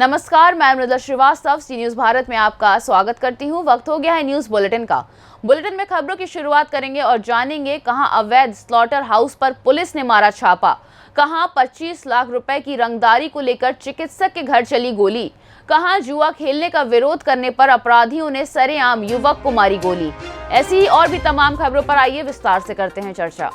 नमस्कार, मैं मृदुला श्रीवास्तव सी न्यूज भारत में आपका स्वागत करती हूं। वक्त हो गया है न्यूज बुलेटिन का। बुलेटिन में खबरों की शुरुआत करेंगे और जानेंगे कहां अवैध स्लॉटर हाउस पर पुलिस ने मारा छापा, कहां 25 लाख रुपए की रंगदारी को लेकर चिकित्सक के घर चली गोली, कहां जुआ खेलने का विरोध करने पर अपराधियों ने सरेआम युवक को मारी गोली। ऐसी ही और भी तमाम खबरों पर आइए विस्तार से करते हैं चर्चा।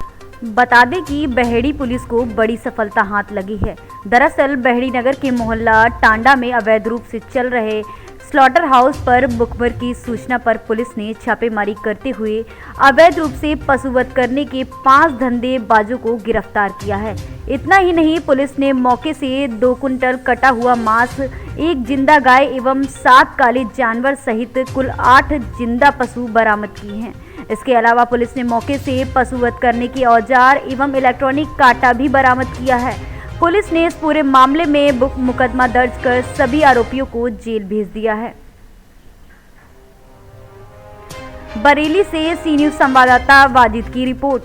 बता दें कि बहेड़ी पुलिस को बड़ी सफलता हाथ लगी है। दरअसल बहेड़ी नगर के मोहल्ला टांडा में अवैध रूप से चल रहे स्लॉटर हाउस पर मुखबिर की सूचना पर पुलिस ने छापेमारी करते हुए अवैध रूप से पशुवध करने के 5 धंधेबाजों को गिरफ्तार किया है। इतना ही नहीं, पुलिस ने मौके से 2 कुंटल कटा हुआ मांस, 1 जिंदा गाय एवं 7 काले जानवर सहित कुल 8 जिंदा पशु बरामद किए हैं। इसके अलावा पुलिस ने मौके से पशुवध करने के औजार एवं इलेक्ट्रॉनिक कांटा भी बरामद किया है। पुलिस ने इस पूरे मामले में मुकदमा दर्ज कर सभी आरोपियों को जेल भेज दिया है। बरेली से सी न्यूज संवाददाता वाजिद की रिपोर्ट।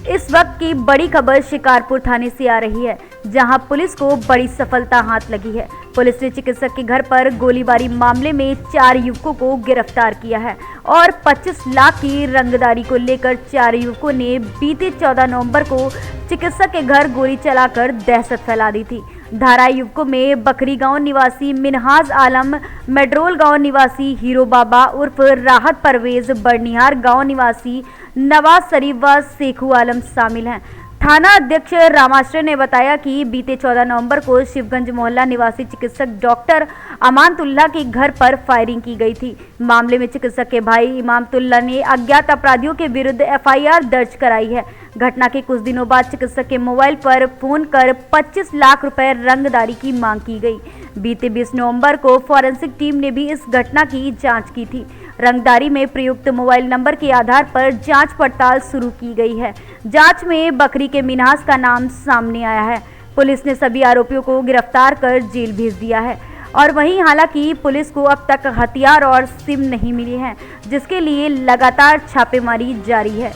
इस वक्त की बड़ी खबर शिकारपुर थाने से आ रही है, जहां पुलिस को बड़ी सफलता हाथ लगी है। पुलिस ने चिकित्सक के घर पर गोलीबारी मामले में 4 युवकों को गिरफ्तार किया है और 25 लाख की रंगदारी को लेकर 4 युवकों ने बीते 14 नवंबर को चिकित्सक के घर गोली चलाकर दहशत फैला दी थी। धारा युवकों में बकरी गांव निवासी मिनहाज आलम, मेड्रोल गांव निवासी हीरो बाबा उर्फ राहत परवेज, बर्निहार गांव निवासी नवाज शरीफ व शेखू आलम शामिल हैं। थाना अध्यक्ष रामाश्रय ने बताया कि बीते 14 नवंबर को शिवगंज मोहल्ला निवासी चिकित्सक डॉक्टर अमानतुल्लाह के घर पर फायरिंग की गई थी। मामले में चिकित्सक के भाई इमामतुल्लाह ने अज्ञात अपराधियों के विरुद्ध एफआईआर दर्ज कराई है। घटना के कुछ दिनों बाद चिकित्सक के मोबाइल पर फोन कर 25 लाख रुपए रंगदारी की मांग की गई। बीते 20 नवंबर को फॉरेंसिक टीम ने भी इस घटना की जांच की थी। रंगदारी में प्रयुक्त मोबाइल नंबर के आधार पर जांच पड़ताल शुरू की गई है। जांच में बकरी के मिनहास का नाम सामने आया है। पुलिस ने सभी आरोपियों को गिरफ्तार कर जेल भेज दिया है। और वहीं हालांकि पुलिस को अब तक हथियार और सिम नहीं मिली हैं, जिसके लिए लगातार छापेमारी जारी है।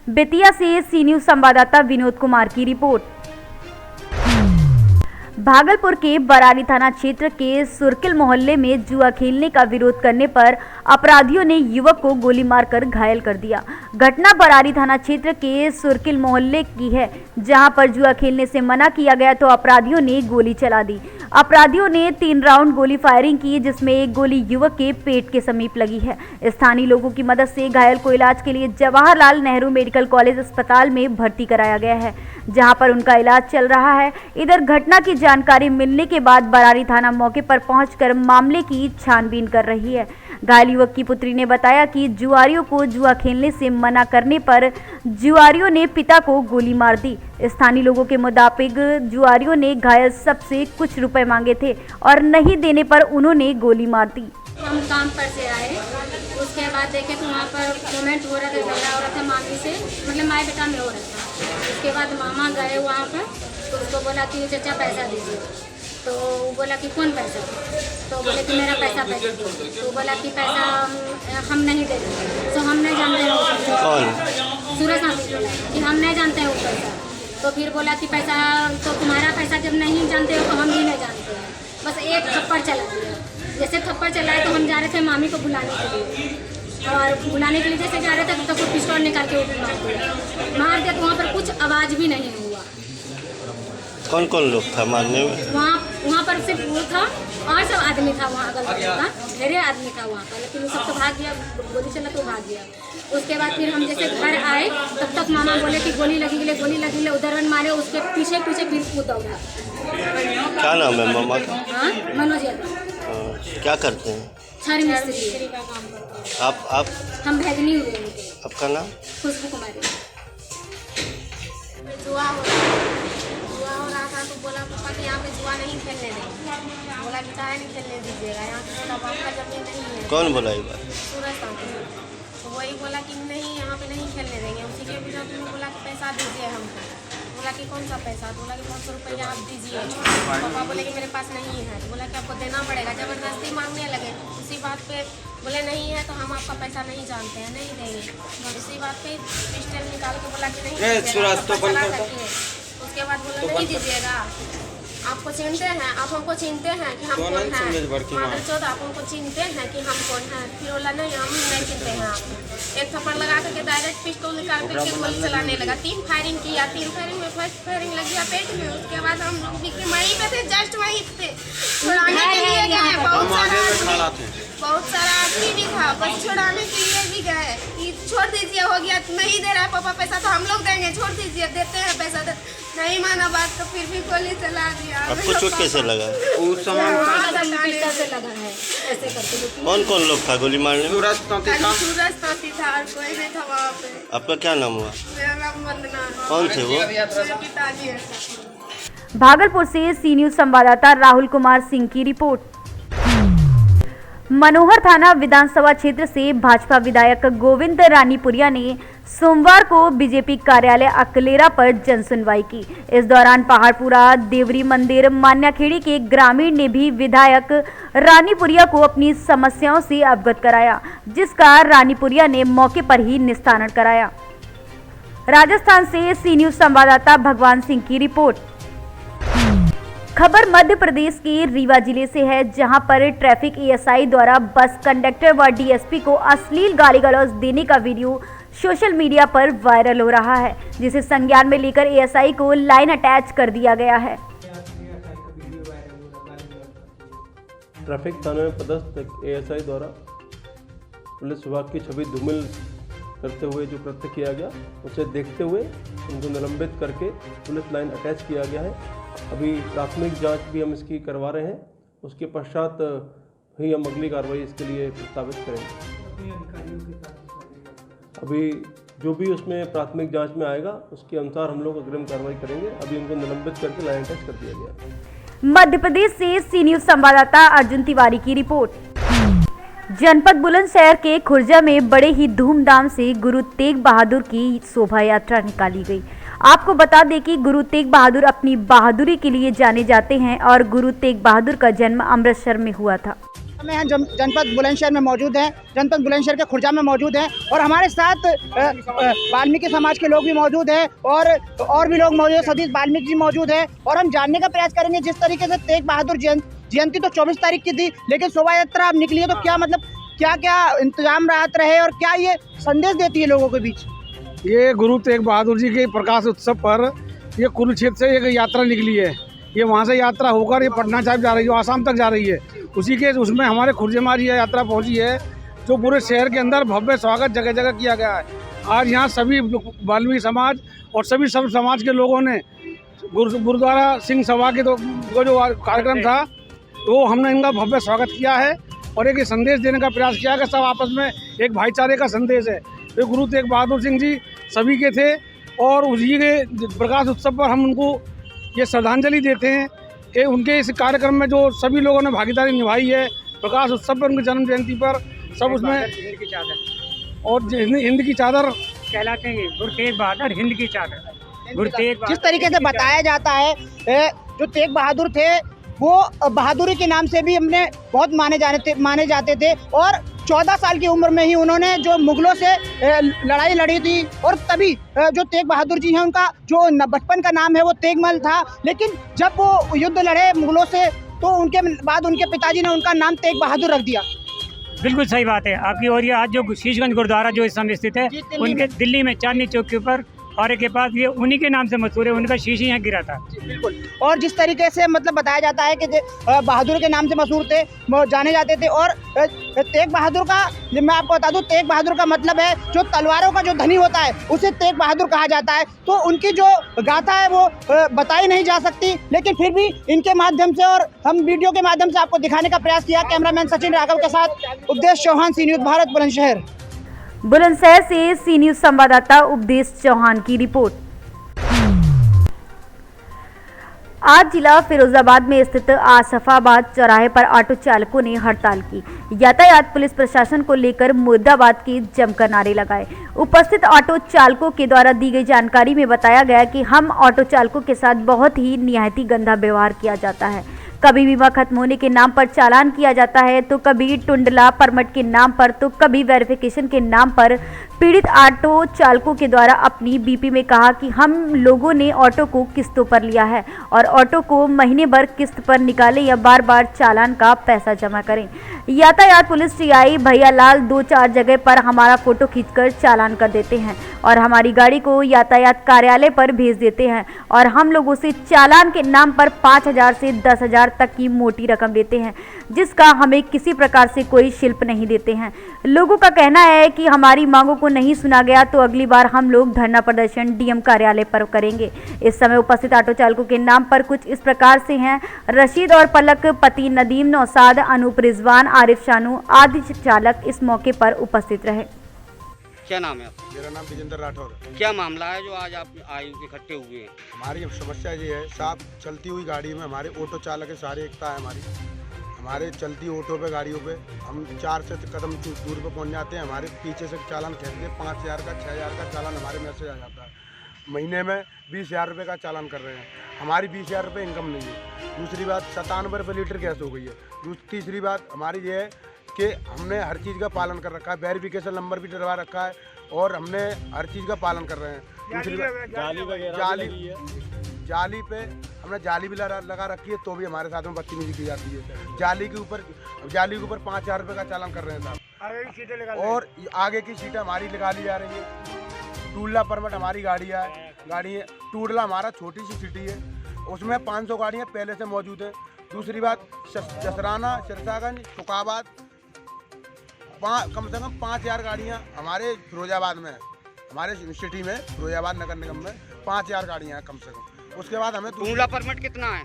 बेतिया से सी न्यूज संवाददाता विनोद कुमार की रिपोर्ट। भागलपुर के बरारी थाना क्षेत्र के सुरकिल मोहल्ले में जुआ खेलने का विरोध करने पर अपराधियों ने युवक को गोली मारकर घायल कर दिया। घटना बरारी थाना क्षेत्र के सुरकिल मोहल्ले की है, जहां पर जुआ खेलने से मना किया गया तो अपराधियों ने गोली चला दी। अपराधियों ने 3 राउंड गोली फायरिंग की, जिसमें एक गोली युवक के पेट के समीप लगी है। स्थानीय लोगों की मदद से घायल को इलाज के लिए जवाहरलाल नेहरू मेडिकल कॉलेज अस्पताल में भर्ती कराया गया है, जहां पर उनका इलाज चल रहा है। इधर घटना की जानकारी मिलने के बाद बरारी थाना मौके पर पहुंचकर मामले की छानबीन कर रही है। घायल युवक की पुत्री ने बताया कि जुआरियों को जुआ खेलने से मना करने पर जुआरियों ने पिता को गोली मार दी। स्थानीय लोगों के मुताबिक जुआरियों ने घायल सबसे कुछ रुपए मांगे थे और नहीं देने पर उन्होंने गोली मार दी। हम काम पर से आए, उसके बाद देखे तो वहाँ पर कमेंट हो रहा था, झगड़ा हो रहा था मामी से, मतलब माए बेटा में हो रहा था। उसके बाद मामा गए वहाँ पर, तो उसको बोला कि चाचा पैसा दीजिए, तो वो बोला कि कौन पैसा, तो बोले कि मेरा पैसा दो, तो बोला कि पैसा हम नहीं देंगे, तो हम नहीं जानते हैं वो पैसा। सूरज कि हम नहीं जानते हैं वो पैसा। तो फिर बोला कि पैसा तो तुम्हारा पैसा जब नहीं जानते हो तो हम भी नहीं जानते हैं। बस एक थप्पड़ चला दिया। जैसे थप्पड़ चलाए तो हम जा रहे थे मामी को बुलाने के लिए, और बुलाने के लिए जैसे जा रहे थे तो कुछ पिस्तौल निकाल के ऊपर मार दिया। तो वहाँ पर कुछ आवाज़ भी नहीं हुआ। कौन कौन लोग था मारने में? वहाँ पर सिर्फ वो था और सब आदमी था वहाँ, अगल बगल का ढेरे आदमी था वहाँ पर, लेकिन वो सब तो भाग गया, गोली चला तो भाग गया। उसके बाद फिर हम जैसे घर आए तब तक मामा बोले कि गोली लगी, उधर मारे, उसके पीछे फिर कूद दौड़ा। क्या नाम है मामा का? हाँ, मनोज यादव। क्या करते हैं? छड़ मिस्त्री का काम करते हैं। आप हम भैगनी हुए उनके। आपका नाम? खुशबू कुमारी। जुआ हो रहा था तो बोला पापा कि यहाँ पे जुआ नहीं खेलने देंगे। बोला कि काहे नहीं खेलने दीजिएगा, यहाँ पे बोला बाप का जमीन नहीं है। कौन बोला ये बात? सूरज साहब। तो वही बोला कि नहीं यहाँ पे नहीं खेलने देंगे। उसी के बिना तुमने बोला कि पैसा दीजिए हमको। बोला कि कौन सा पैसा? बोला कि 500 रुपया आप दीजिए। पापा बोले कि मेरे पास नहीं है। तो बोला कि आपको देना पड़ेगा। ज़बरदस्ती मांगने लगे। उसी बात पे बोले नहीं है तो हम आपका पैसा नहीं जानते हैं, नहीं देंगे। इसी बात पे पिस्टल निकाल के बोला कि नहीं, उसके बाद बोला नहीं दीजिएगा, आपको चिनते हैं, आप हमको चिनते हैं कि हम कौन हैं, मादर चौथ आप हमको चिनते हैं कि हम कौन हैं। फिर बोला नहीं हम नहीं चिनते हैं आपको। एक थप्पड़ लगा करके डायरेक्ट पिस्टल निकाल करके गोली चलाने लगा। 3 फायरिंग किया, 3 फायरिंग में फर्स्ट फायरिंग लग गया पेट में। उसके बाद हम लोग भी वहीं पे थे, जस्ट वहीं पे छुड़ाने के लिए गए। बहुत सारा आदमी भी था, बस छुड़ाने के लिए भी गए कि छोड़ दीजिए, हो गया, नहीं दे रहा है पापा पैसा तो हम लोग देंगे, छोड़ दीजिए, देते हैं पैसा। नहीं माना बात तो फिर भी गोली चला दिया। आपको चोट कैसे लगा? उस समय से लगा है ऐसे करके। कौन कौन लोग था गोली मारने में? सूरज तोती था और कोई नहीं था वहाँ पे। आपका क्या नाम हुआ? मेरा नाम वंदना है। कौन थे वो? मेरे पिताजी है। भागलपुर से सी न्यूज संवाददाता राहुल कुमार सिंह की रिपोर्ट। मनोहर थाना विधानसभा क्षेत्र से भाजपा विधायक गोविंद रानीपुरिया ने सोमवार को बीजेपी कार्यालय अकलेरा पर जनसुनवाई की। इस दौरान पहाड़पुरा देवरी मंदिर मान्याखेड़ी के ग्रामीण ने भी विधायक रानीपुरिया को अपनी समस्याओं से अवगत कराया, जिसका रानीपुरिया ने मौके पर ही निस्तारण कराया। राजस्थान से सी न्यूज संवाददाता भगवान सिंह की रिपोर्ट। खबर मध्य प्रदेश के रीवा जिले से है, जहां पर ट्रैफिक एएसआई द्वारा बस कंडक्टर व डीएसपी को अश्लील गाली गलौज देने का वीडियो सोशल मीडिया पर वायरल हो रहा है, जिसे संज्ञान में लेकर एएसआई को लाइन अटैच कर दिया गया है। ट्रैफिक थाने में पदस्थ एएसआई द्वारा पुलिस विभाग की छवि धूमिल करते हुए जो कृत्य किया गया, उसे देखते हुए उनको निलंबित करके पुलिस लाइन अटैच किया गया है। अभी प्राथमिक जांच भी हम इसकी करवा रहे हैं, उसके पश्चात ही हम अगली कार्रवाई इसके लिए प्रस्तावित करेंगे। अभी जो भी उसमें प्राथमिक जांच में आएगा उसके अनुसार हम लोग अग्रिम कार्रवाई करेंगे। अभी उनको निलंबित करके लाइन अटैच कर दिया गया। मध्य प्रदेश से सी न्यूज संवाददाता अर्जुन तिवारी की रिपोर्ट। जनपद बुलंदशहर के खुर्जा में बड़े ही धूमधाम से गुरु तेग बहादुर की शोभा यात्रा निकाली गई। आपको बता दें कि गुरु तेग बहादुर अपनी बहादुरी के लिए जाने जाते हैं और गुरु तेग बहादुर का जन्म अमृतसर में हुआ था। हम यहाँ जनपद बुलंदशहर में मौजूद हैं, जनपद बुलंदशहर के खुर्जा में मौजूद हैं और हमारे साथ वाल्मीकि समाज के लोग भी मौजूद हैं और भी लोग मौजूद हैं। सतीश वाल्मीकि जी मौजूद हैं और हम जानने का प्रयास करेंगे जिस तरीके से तेग बहादुर जयंती तो 24 तारीख की थी, लेकिन शोभा यात्रा अब निकली है तो क्या मतलब क्या क्या इंतजाम राहत रहे और क्या ये संदेश देती है लोगों के बीच? ये गुरु तेग बहादुर जी के प्रकाश उत्सव पर ये कुरुक्षेत्र से एक यात्रा निकली है। ये वहाँ से यात्रा होकर ये पटना साहिब जा रही है, आसाम तक जा रही है। उसी के उसमें हमारे खुर्जे में ये यात्रा पहुँची है, जो पूरे शहर के अंदर भव्य स्वागत जगह जगह किया गया है। आज यहाँ सभी वाल्मीकि समाज और सभी सब समाज के लोगों ने गुरुद्वारा सिंह सभा के जो कार्यक्रम था वो हमने इनका भव्य स्वागत किया है और एक संदेश देने का प्रयास किया कि सब आपस में एक भाईचारे का संदेश है। तो गुरु तेग बहादुर सिंह जी सभी के थे और उसी के प्रकाश उत्सव पर हम उनको ये श्रद्धांजलि देते हैं कि उनके इस कार्यक्रम में जो सभी लोगों ने भागीदारी निभाई है प्रकाश उत्सव पर, उनकी जन्म जयंती पर, सब उसमें हिंद की चादर और हिंद की चादर कहलाते हैं। गुरु तेग बहादुर हिंद की चादर। गुरु तेग जिस तरीके से बताया जाता है जो तेग बहादुर थे वो बहादुरी के नाम से भी हमने बहुत माने जाते थे और 14 साल की उम्र में ही उन्होंने जो मुगलों से लड़ाई लड़ी थी और तभी जो तेग बहादुर जी हैं उनका जो बचपन का नाम है वो तेगमल था, लेकिन जब वो युद्ध लड़े मुगलों से तो उनके बाद उनके पिताजी ने उनका नाम तेग बहादुर रख दिया। बिल्कुल सही बात है आपकी। और ये आज जो शीशगंज गुरुद्वारा जो इस समय स्थित है उनके दिल्ली में चांदनी चौक के ऊपर और के पास ये उन्हीं के नाम से मशहूर है, उनका शीशी यहाँ गिरा था। बिल्कुल। और जिस तरीके से मतलब बताया जाता है कि बहादुर के नाम से मशहूर थे, जाने जाते थे और तेग बहादुर का मैं आपको बता दूं तेग बहादुर का मतलब है जो तलवारों का जो धनी होता है उसे तेग बहादुर कहा जाता है। तो उनकी जो गाथा है वो बताई नहीं जा सकती, लेकिन फिर भी इनके माध्यम से और हम वीडियो के माध्यम से आपको दिखाने का प्रयास किया। कैमरामैन सचिन राघव के साथ उपदेश चौहान, सी न्यूज भारत, बुलंदशहर। बुलंदशहर से सी न्यूज संवाददाता उपदेश चौहान की रिपोर्ट। आज जिला फिरोजाबाद में स्थित आसफाबाद चौराहे पर ऑटो चालकों ने हड़ताल की। यातायात पुलिस प्रशासन को लेकर मुर्दाबाद के जमकर नारे लगाए। उपस्थित ऑटो चालकों के द्वारा दी गई जानकारी में बताया गया कि हम ऑटो चालकों के साथ बहुत ही निहायती गंदा व्यवहार किया जाता है। कभी बीमा खत्म होने के नाम पर चालान किया जाता है, तो कभी टुंडला परमिट के नाम पर, तो कभी वेरिफिकेशन के नाम पर। पीड़ित ऑटो चालकों के द्वारा अपनी बीपी में कहा कि हम लोगों ने ऑटो को किस्तों पर लिया है और ऑटो को महीने भर किस्त पर निकालें या बार बार चालान का पैसा जमा करें। यातायात पुलिस टीआई भैयालाल 2-4 जगह पर हमारा फोटो खींचकर चालान कर देते हैं और हमारी गाड़ी को यातायात कार्यालय पर भेज देते हैं और हम लोगों से चालान के नाम पर 5,000 से 10,000 तक की मोटी रकम लेते हैं, जिसका हमें किसी प्रकार से कोई शुल्क नहीं देते हैं। लोगों का कहना है कि हमारी मांगों को नहीं सुना गया तो अगली बार हम लोग धरना प्रदर्शन डीएम कार्यालय पर करेंगे। इस समय उपस्थित ऑटो चालकों के नाम पर कुछ इस प्रकार से हैं: रशीद और पलक, पति नदीम, नौसाद, अनूप, रिजवान, आरिफ, शानू आदि चालक इस मौके पर उपस्थित रहे। क्या नाम है आपका? मेरा नाम विजेंद्र राठौर। क्या मामला है जो आज आप आए इकट्ठे हुए हैं? हमारी समस्या ये है साहब, चलती हुई गाड़ी में हमारे ऑटो चालक है, सारी एकता है हमारी। हमारे चलती ऑटो पे गाड़ियों पे हम 4 से कदम दूर पे पहुंच जाते हैं, हमारे पीछे से चालान खींचते हैं। 5,000 का 6,000 का चालान हमारे मैसेज आ जाता है। महीने में 20,000 रुपये का चालान कर रहे हैं। हमारी 20,000 रुपये इनकम नहीं है। दूसरी बात 97 रुपये लीटर गैस हो गई है। तीसरी बात हमारी ये है कि हमने हर चीज़ का पालन कर रखा है, वेरिफिकेशन नंबर भी डलवा रखा है और हमने हर चीज़ का पालन कर रहे हैं। दूसरी जाली पे हमने जाली भी लगा रखी है, तो भी हमारे साथ में बदतमीजी की जाती है। जाली के ऊपर 5,000 रुपये का चालान कर रहे हैं साहब, और आगे की सीटें हमारी निकाली जा रही है। टूडला परमिट हमारी गाड़ी है। टूडला हमारा छोटी सी सिटी है, उसमें 500 गाड़ियाँ पहले से मौजूद हैं। दूसरी बात जसराना, सिरसागंज, शुकाबाद, कम से कम 5,000 गाड़ियाँ हमारे फिरोजाबाद में है। हमारे सिटी में फिरोजाबाद नगर निगम में 5,000 गाड़ियाँ हैं कम से कम। उसके बाद हमें टूडला परमिट कितना है?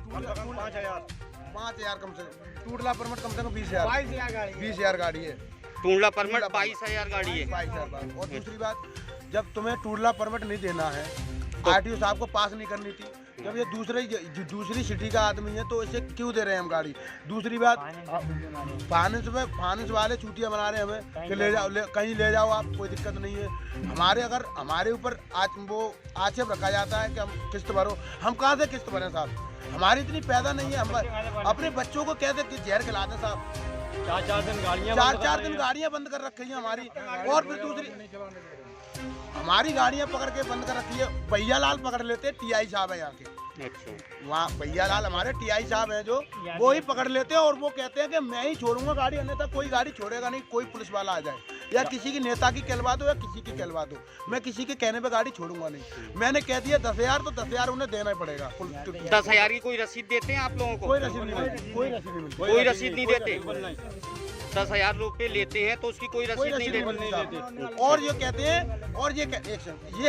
5,000 कम से कम। टूडला परमिट कम से कम 20,000 गाड़ी है। टूडला परमिट 22,000 गाड़ी है। 22,000। और दूसरी बात, जब तुम्हें टूडला परमिट नहीं देना है, आरटीओ साहब को पास नहीं करनी थी, जब ये दूसरी सिटी का आदमी है तो इसे क्यों दे रहे हैं हम गाड़ी? दूसरी बात, फाइनेंस वाले चूतियाँ बना रहे हैं हमें कि ले जाओ, कहीं ले जाओ आप, कोई दिक्कत नहीं है। अगर हमारे ऊपर वो आक्षेप रखा जाता है कि हम किस्त भरो, हम कहाँ से किस्त भरें साहब? हमारी इतनी पैदा नहीं है, हम अपने बच्चों को कैसे जहर खिला दें साहब? 4 दिन गाड़ियाँ बंद कर रखी हैं हमारी। और फिर दूसरी हमारी गाड़ियाँ पकड़ के बंद कर रखी है। भैयालाल पकड़ लेते, टीआई साहब है यहाँ के। अच्छा, वहाँ भैयालाल हमारे टीआई साहब हैं जो, वो ही पकड़ लेते हैं और वो कहते हैं कि मैं ही छोड़ूंगा गाड़ी, अन्यथा कोई गाड़ी छोड़ेगा नहीं। कोई पुलिस वाला आ जाए या किसी की नेता की कहलवा दो या किसी की कहलवा दो, मैं किसी के कहने पे गाड़ी छोड़ूंगा नहीं। मैंने कह दिया 10,000 तो 10,000 उन्हें देना ही पड़ेगा। 10,000 की कोई रसीद देते हैं आप लोगों को? कोई रसीद नहीं मिलती। कोई रसीद नहीं देते। 10,000 रुपये लेते हैं तो उसकी कोई रसीद नहीं देते। और ये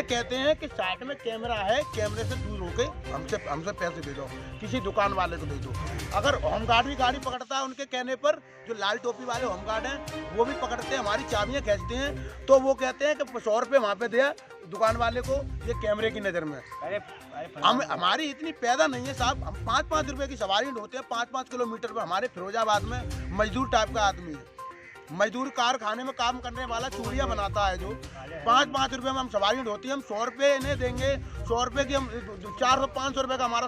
कहते हैं कि साइड में कैमरा है, कैमरे से दूर होके हमसे पैसे दे दो, किसी दुकान वाले को दे दो। अगर होमगार्ड भी गाड़ी पकड़ता है, उनके कहने पर जो लाल टोपी वाले होमगार्ड हैं वो भी पकड़ते हैं, हमारी चाबियां खींचते हैं, तो वो कहते हैं कि 100 रुपये वहाँ पे दिया दुकान वाले को, ये कैमरे की नज़र में। हमारी इतनी पैदा नहीं है साहब। हम 5-5 रुपये की सवारी ढोते हैं 5-5 किलोमीटर पर। हमारे फिरोजाबाद में मजदूर टाइप का आदमी है, मजदूर कारखाने में काम करने वाला चूड़ियाँ बनाता है, जो 5-5 रुपये में हम सवारी ढोती है। हम 100 रुपये इन्हें देंगे, 100 रुपये की हम 400-500 रुपये का हमारा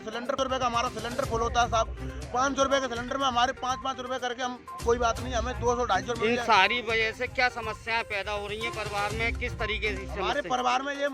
सिलेंडर फुल होता है साहब। 500 रुपये के सिलेंडर में हमारे 5-5 रुपये करके हम, कोई बात नहीं, हमें 200-250 रुपये। इन सारी वजह से क्या समस्याएं पैदा हो रही हैं परिवार में? किस तरीके से हमारे परिवार में ये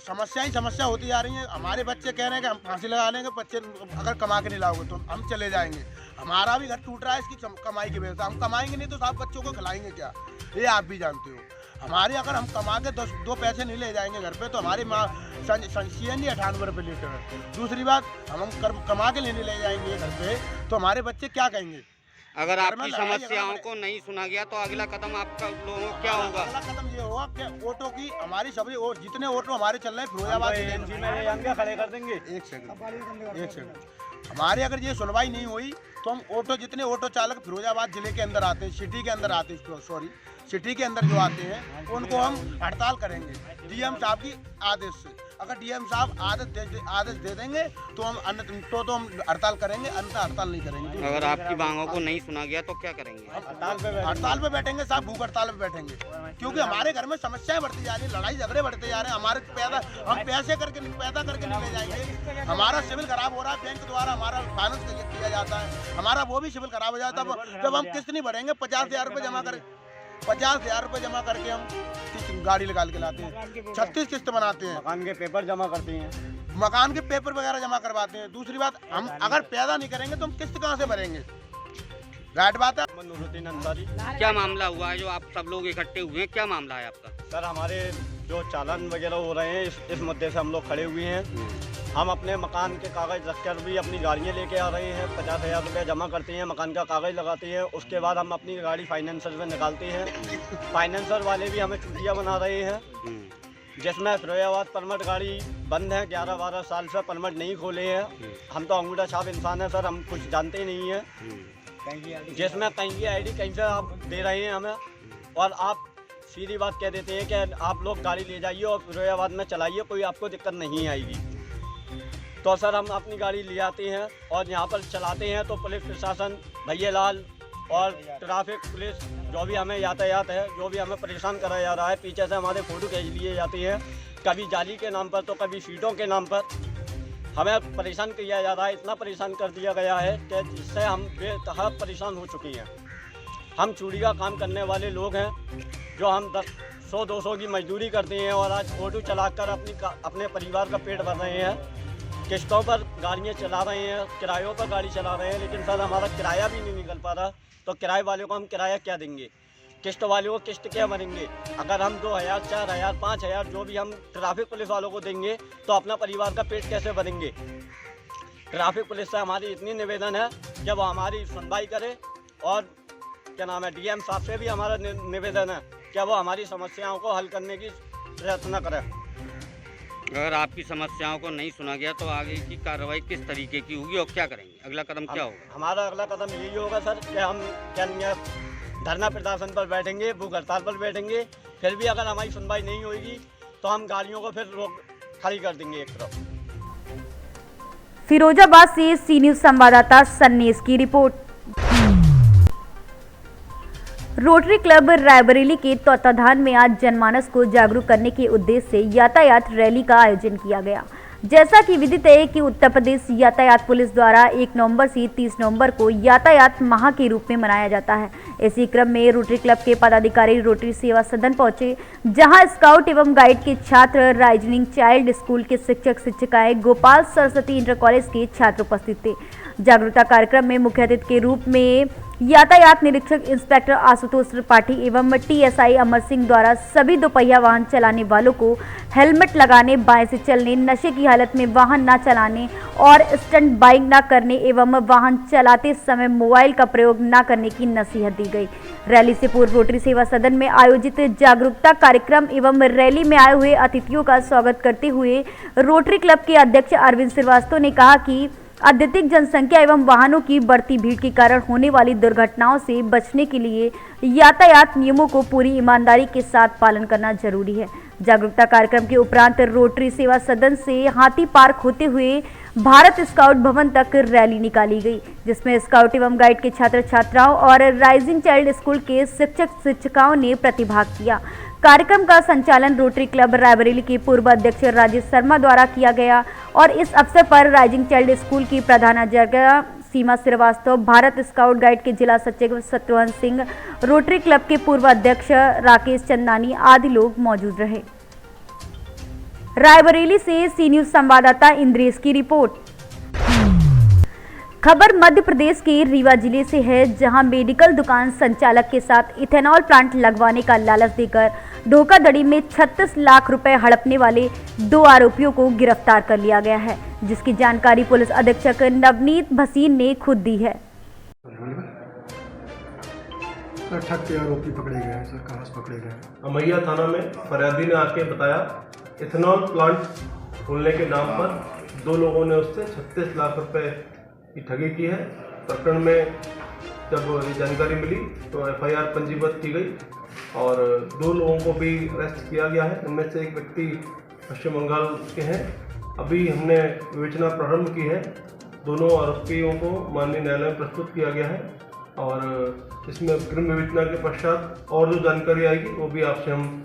समस्या होती जा रही है। हमारे बच्चे कह रहे हैं कि हम फांसी लगा लेंगे, बच्चे अगर कमा के नहीं लाओगे तो हम चले जाएंगे। हमारा भी घर टूट रहा है इसकी कमाई की वजह से। हम कमाएंगे नहीं तो साहब बच्चों को खिलाएंगे क्या, ये आप भी जानते हो। हमारे अगर हम कमा के 2 पैसे नहीं ले जाएंगे घर पे तो हमारी माँ CNG 98 रुपये लीटर है। दूसरी बात, हम कमा के लेने ले जाएंगे घर पे तो हमारे बच्चे क्या कहेंगे? अगर आपकी समस्याओं को नहीं सुना गया तो अगला कदम आपका लोगों क्या होगा? अगला कदम ये होगा कि ऑटो की हमारी सभी जितने ऑटो हमारे चल रहे हैं फिरोजाबाद खड़े कर देंगे। एक सेकंड, हमारे अगर ये सुनवाई नहीं हुई तो हम जितने ऑटो चालक फिरोजाबाद जिले के अंदर आते हैं, सिटी के अंदर आते हैं, सिटी के अंदर जो आते हैं उनको हम हड़ताल करेंगे डीएम साहब की आदेश से। अगर डीएम साहब आदेश दे देंगे तो हम हम हड़ताल करेंगे, अन्यथा हड़ताल नहीं करेंगे। अगर आपकी मांगों को नहीं सुना गया तो क्या करेंगे? हड़ताल पे बैठेंगे साहब, भूख हड़ताल पे बैठेंगे, क्योंकि हमारे घर में समस्याएं बढ़ती जा रही, लड़ाई झगड़े बढ़ते जा रहे हैं। हमारे हम पैदा करके नहीं ले जाएंगे। हमारा सिविल खराब हो रहा है, बैंक द्वारा हमारा फाइनेंस किया जाता है, हमारा वो भी सिविल खराब हो जाता है। जब हम किस्त नहीं भरेंगे 50,000 रुपये जमा करें, 50,000 रुपये जमा करके हम गाड़ी निकाल के लाते हैं, 36 किस्त बनाते हैं, मकान के पेपर जमा करते हैं, मकान के पेपर वगैरह जमा करवाते हैं। दूसरी बात, हम अगर पैदा नहीं करेंगे तो हम किस्त कहाँ से भरेंगे? राइट बात है। नूरुद्दीन अंसारी। क्या मामला हुआ है जो आप सब लोग इकट्ठे हुए हैं, क्या मामला है आपका? सर, हमारे जो चालान वगैरह हो रहे हैं, इस मुद्दे से हम लोग खड़े हुए हैं। हम अपने मकान के कागज़ रखकर भी अपनी गाड़ियाँ लेके आ रहे हैं, 50,000 रुपये जमा करते हैं, मकान का कागज़ लगाते हैं, उसके बाद हम अपनी गाड़ी फाइनेंसर में निकालते हैं। फाइनेंसर वाले भी हमें चूतिया बना रहे हैं, जिसमें फिरोजाबाद परमिट गाड़ी बंद है, 11-12 साल से परमिट नहीं खोले हैं। हम तो अंगूठा छाप इंसान है सर, हम कुछ जानते ही नहीं हैं। जिसमें कहीं की ID कहीं से आप दे रहे हैं हमें, और आप सीधी बात कह देते हैं कि आप लोग गाड़ी ले जाइए और फिरोजाबाद में चलाइए, कोई आपको दिक्कत नहीं आएगी। तो सर हम अपनी गाड़ी ले आते हैं और यहाँ पर चलाते हैं, तो पुलिस प्रशासन, भैया लाल और ट्रैफिक पुलिस, जो भी हमें यातायात है, जो भी हमें परेशान कराया जा रहा है, पीछे से हमारे फ़ोटो खींच लिए जाते हैं, कभी जाली के नाम पर तो कभी सीटों के नाम पर हमें परेशान किया जा रहा है। इतना परेशान कर दिया गया है कि जिससे हम बेतहाशा परेशान हो चुके हैं। हम चूड़ी का काम करने वाले लोग हैं, जो हम 100-200 की मजदूरी करते हैं और आज ऑटो चलाकर अपने परिवार का पेट भर रहे हैं। किस्तों पर गाड़ियाँ चला रहे हैं, किरायों पर गाड़ी चला रहे हैं, लेकिन सर हमारा किराया भी नहीं निकल पा रहा। तो किराए वाले को हम किराया क्या देंगे? किस्त वाले को किस्त क्या भरेंगे? अगर हम 2,000, 4,000, 5,000 जो भी हम ट्रैफिक पुलिस वालों को देंगे तो अपना परिवार का पेट कैसे भरेंगे? ट्रैफिक पुलिस से हमारी इतनी निवेदन है कि वो हमारी सुनवाई करे, और क्या नाम है, डीएम साहब से भी हमारा निवेदन है कि वो हमारी समस्याओं को हल करने की प्रयत्न करें। अगर आपकी समस्याओं को नहीं सुना गया तो आगे की कार्रवाई किस तरीके की होगी और क्या करेंगे? अगला कदम क्या होगा? हमारा अगला कदम यही होगा सर कि हम धरना प्रदर्शन पर बैठेंगे, भूख हड़ताल पर बैठेंगे। फिर भी अगर हमारी सुनवाई नहीं होगी तो हम गाड़ियों को फिर खड़ी कर देंगे एक तरफ। फिरोजाबाद से सी न्यूज़ संवाददाता सन्नेस की रिपोर्ट। रोटरी क्लब रायबरेली के तत्वाधान में आज जनमानस को जागरूक करने के उद्देश्य से यातायात रैली का आयोजन किया गया। जैसा कि विदित है कि उत्तर प्रदेश यातायात पुलिस द्वारा 1 नवंबर से 30 नवंबर को यातायात माह के रूप में मनाया जाता है। इसी क्रम में रोटरी क्लब के पदाधिकारी रोटरी सेवा सदन पहुंचे, जहां स्काउट एवं गाइड के छात्र, राइजिंग चाइल्ड स्कूल के शिक्षक शिक्षिकाएं, गोपाल सरस्वती इंटर कॉलेज के छात्र उपस्थित थे। जागरूकता कार्यक्रम में मुख्य अतिथि के रूप में यातायात निरीक्षक इंस्पेक्टर आशुतोष त्रिपाठी एवं TSI अमर सिंह द्वारा सभी दोपहिया वाहन चलाने वालों को हेलमेट लगाने, बाएं से चलने, नशे की हालत में वाहन न चलाने और स्टंट बाइक न करने एवं वाहन चलाते समय मोबाइल का प्रयोग न करने की नसीहत दी गई। रैली से पूर्व रोटरी सेवा सदन में आयोजित जागरूकता कार्यक्रम एवं रैली में आए हुए अतिथियों का स्वागत करते हुए रोटरी क्लब के अध्यक्ष अरविंद श्रीवास्तव ने कहा कि अत्यधिक जनसंख्या एवं वाहनों की बढ़ती भीड़ के कारण होने वाली दुर्घटनाओं से बचने के लिए यातायात नियमों को पूरी ईमानदारी के साथ पालन करना जरूरी है। जागरूकता कार्यक्रम के उपरांत रोटरी सेवा सदन से हाथी पार्क होते हुए भारत स्काउट भवन तक रैली निकाली गई, जिसमें स्काउट एवं गाइड के छात्र छात्राओं और राइजिंग चाइल्ड स्कूल के शिक्षक शिक्षिकाओं ने प्रतिभाग किया। कार्यक्रम का संचालन रोटरी क्लब रायबरेली के पूर्व अध्यक्ष राजेश शर्मा द्वारा किया गया और इस अवसर पर राइजिंग चाइल्ड स्कूल की प्रधानाचार्य सीमा श्रीवास्तव, भारत स्काउट गाइड के जिला सचिव शत्रुघ्न सिंह, रोटरी क्लब के पूर्व अध्यक्ष राकेश चंदानी आदि लोग मौजूद रहे। रायबरेली से सी न्यूज़ संवाददाता इंद्रेश की रिपोर्ट। खबर मध्य प्रदेश के रीवा जिले से है, जहां मेडिकल दुकान संचालक के साथ इथेनॉल प्लांट लगवाने का लालच देकर धोखाधड़ी में 36 लाख रुपए हड़पने वाले 2 आरोपियों को गिरफ्तार कर लिया गया है, जिसकी जानकारी पुलिस अधीक्षक नवनीत भसीन ने खुद दी है। सर, ठग के आरोपी पकड़े गए हैं। सर, कहाँ से पकड़े गए? अमैया थाना में फरियादी ने आके बताया इथेनॉल प्लांट खोलने के नाम पर 2 लोगों ने उससे 36 लाख रुपए की ठगी की है। प्रकरण में जब ये जानकारी मिली तो FIR पंजीबद्ध की गई और 2 लोगों को भी अरेस्ट किया गया है। इनमें से एक व्यक्ति पश्चिम बंगाल के हैं। अभी हमने विवेचना प्रारंभ की है। दोनों आरोपियों को माननीय न्यायालय में प्रस्तुत किया गया है और इसमें अग्रिम विवेचना के पश्चात और जो जानकारी आएगी वो भी आपसे हम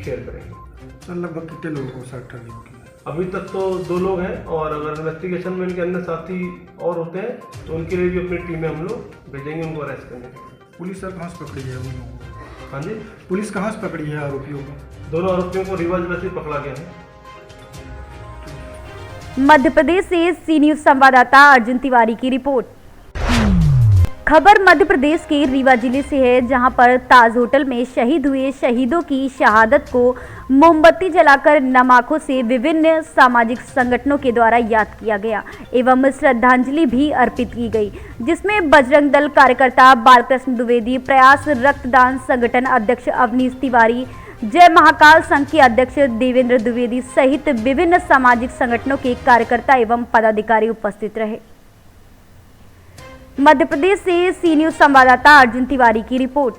शेयर करेंगे। सर लगभग कितने लोगों को सर ठगी होगी? अभी तक तो 2 लोग हैं और अगर इन्वेस्टिगेशन में इनके अन्य साथी और होते हैं तो उनके लिए भी अपनी टीमें हम लोग भेजेंगे उनको अरेस्ट करने के लिए। पुलिस सर कहाँ से पकड़ी है उन लोगों को? हाँ जी, पुलिस कहाँ से पकड़ी है आरोपियों को? दोनों आरोपियों को रीवा जिला से पकड़ा गया है। मध्य प्रदेश से सी न्यूज संवाददाता अर्जुन तिवारी की रिपोर्ट। खबर मध्य प्रदेश के रीवा जिले से है, जहां पर ताज होटल में शहीद हुए शहीदों की शहादत को मोमबत्ती जलाकर नम आंखों से विभिन्न सामाजिक संगठनों के द्वारा याद किया गया एवं श्रद्धांजलि भी अर्पित की गई, जिसमें बजरंग दल कार्यकर्ता बालकृष्ण द्विवेदी, प्रयास रक्तदान संगठन अध्यक्ष अवनीश तिवारी, जय महाकाल संघ के अध्यक्ष देवेंद्र द्विवेदी सहित विभिन्न सामाजिक संगठनों के कार्यकर्ता एवं पदाधिकारी उपस्थित रहे। मध्य प्रदेश से सी न्यूज संवाददाता अर्जुन तिवारी की रिपोर्ट।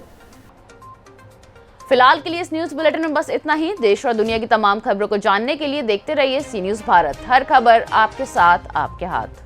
फिलहाल के लिए इस न्यूज बुलेटिन में बस इतना ही। देश और दुनिया की तमाम खबरों को जानने के लिए देखते रहिए सी न्यूज भारत। हर खबर आपके साथ, आपके हाथ।